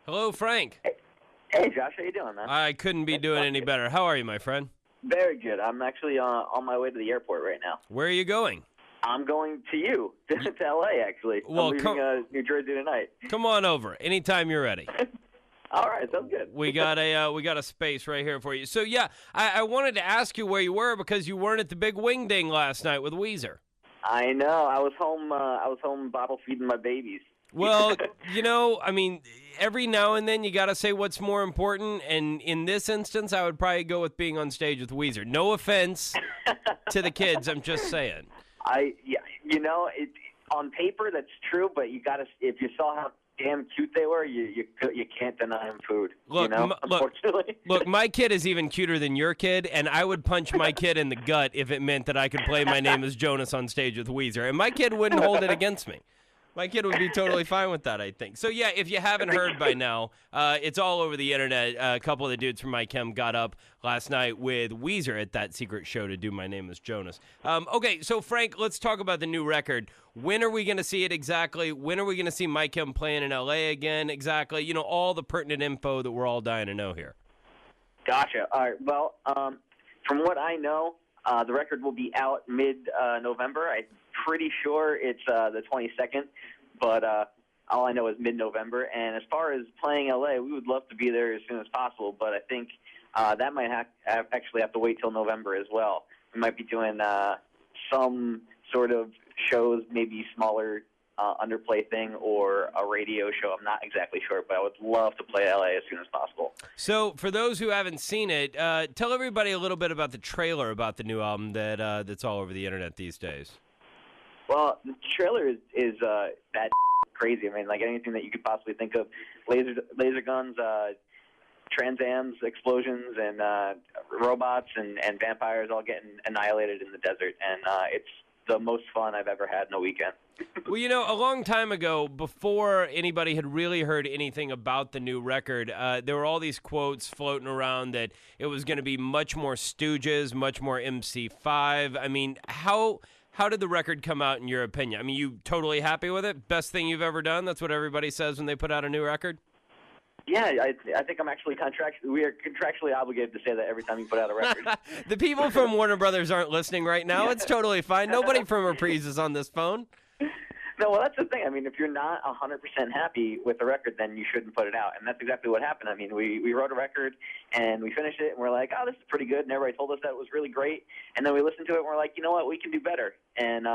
Hello, Frank. Hey, Josh, how you doing, man? I couldn't be doing any better. How are you, my friend? Very good. I'm actually on my way to the airport right now. Where are you going? I'm going to to L.A., actually. Well, I'm leaving New Jersey tonight. Come on over anytime you're ready. All right, sounds good. We got a space right here for you. So yeah, I wanted to ask you where you were because you weren't at the big wing ding last night with Weezer. I know. I was home bottle feeding my babies. Well, I mean, every now and then you got to say what's more important, and in this instance, I would probably go with being on stage with Weezer. No offense to the kids, I'm just saying. On paper that's true, but if you saw how damn cute they were, you can't deny them food. Look, unfortunately. Look, my kid is even cuter than your kid, and I would punch my kid in the gut if it meant that I could play My Name is Jonas on stage with Weezer, and my kid wouldn't hold it against me. My kid would be totally fine with that, I think. So, yeah, if you haven't heard by now, it's all over the internet. A couple of the dudes from My Chem got up last night with Weezer at that secret show to do My Name is Jonas. Okay, so, Frank, let's talk about the new record. When are we going to see it exactly? When are we going to see My Chem playing in L.A. again exactly? You know, all the pertinent info that we're all dying to know here. Gotcha. All right. Well, from what I know, the record will be out mid-November. I'm pretty sure it's the 22nd, but all I know is mid-November. And as far as playing L.A., we would love to be there as soon as possible, but I think that might actually have to wait till November as well. We might be doing some sort of shows, maybe smaller underplay thing or a radio show. I'm not exactly sure, but I would love to play L.A. as soon as possible. So for those who haven't seen it, tell everybody a little bit about the trailer about the new album that's all over the internet these days. Well, the trailer is that crazy. I mean, like anything that you could possibly think of. Laser guns, Trans Ams, explosions, and robots and vampires all getting annihilated in the desert. And it's the most fun I've ever had in a weekend. Well, a long time ago, before anybody had really heard anything about the new record, there were all these quotes floating around that it was going to be much more Stooges, much more MC5. I mean, how did the record come out in your opinion? I mean, you totally happy with it? Best thing you've ever done? That's what everybody says when they put out a new record? Yeah, I think I'm actually we are contractually obligated to say that every time you put out a record. The people from Warner Brothers aren't listening right now. It's totally fine. Nobody from Reprise is on this phone. No, well, that's the thing. I mean, if you're not 100% happy with the record, then you shouldn't put it out. And that's exactly what happened. I mean, we wrote a record, and we finished it, and we're like, oh, this is pretty good. And everybody told us that it was really great. And then we listened to it, and we're like, you know what, we can do better. And,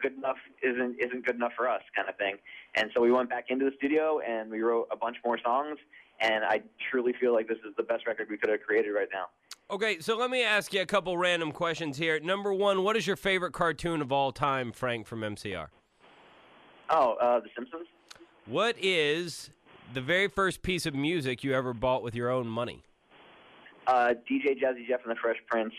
good enough isn't good enough for us kind of thing. And so we went back into the studio, and we wrote a bunch more songs. And I truly feel like this is the best record we could have created right now. Okay, so let me ask you a couple random questions here. Number one, what is your favorite cartoon of all time, Frank, from MCR? Oh, The Simpsons. What is the very first piece of music you ever bought with your own money? DJ Jazzy Jeff and the Fresh Prince,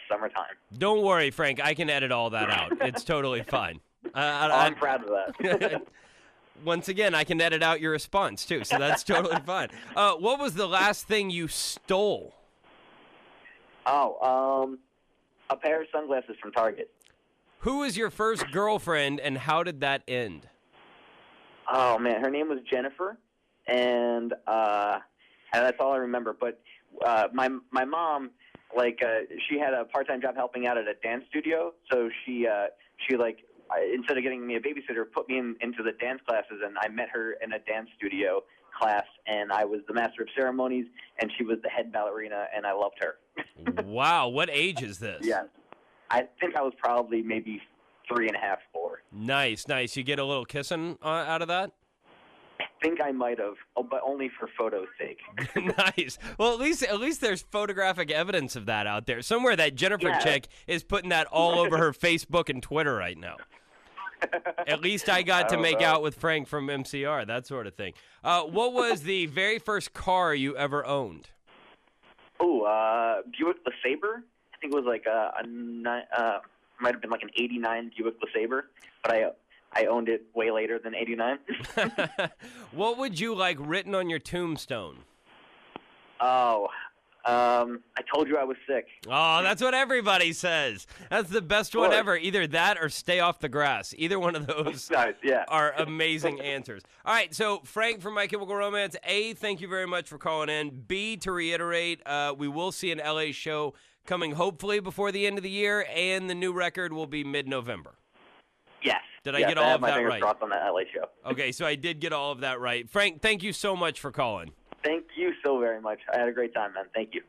Summertime. Don't worry, Frank. I can edit all that out. It's totally fine. I'm proud of that. Once again, I can edit out your response, too, so that's totally fine. What was the last thing you stole? Oh, a pair of sunglasses from Target. Who was your first girlfriend, and how did that end? Oh, man, her name was Jennifer, and that's all I remember. But my mom, she had a part-time job helping out at a dance studio, so she instead of getting me a babysitter, put me into the dance classes, and I met her in a dance studio class, and I was the master of ceremonies, and she was the head ballerina, and I loved her. Wow, what age is this? Yeah. I think I was probably maybe 3.5, 4. Nice. You get a little kissing out of that? I think I might have, but only for photo's sake. Nice. Well, at least there's photographic evidence of that out there. Somewhere that Jennifer chick is putting that all over her Facebook and Twitter right now. At least I got to make out with Frank from MCR, that sort of thing. What was the very first car you ever owned? Oh, Buick LeSabre. I think it was like might have been like an 89 Buick LeSabre, but I owned it way later than 89. What would you like written on your tombstone? Oh, I told you I was sick. Oh, that's what everybody says. That's the best one ever. Either that or stay off the grass. Either one of those Nice, yeah. are amazing answers. All right, so Frank from My Chemical Romance, A, thank you very much for calling in. B, to reiterate, we will see an LA show coming hopefully before the end of the year, and the new record will be mid-November. Yes. Did I get all of that right? I have my fingers crossed on that LA show. Okay, so I did get all of that right. Frank, thank you so much for calling. Thank you so very much. I had a great time, man. Thank you.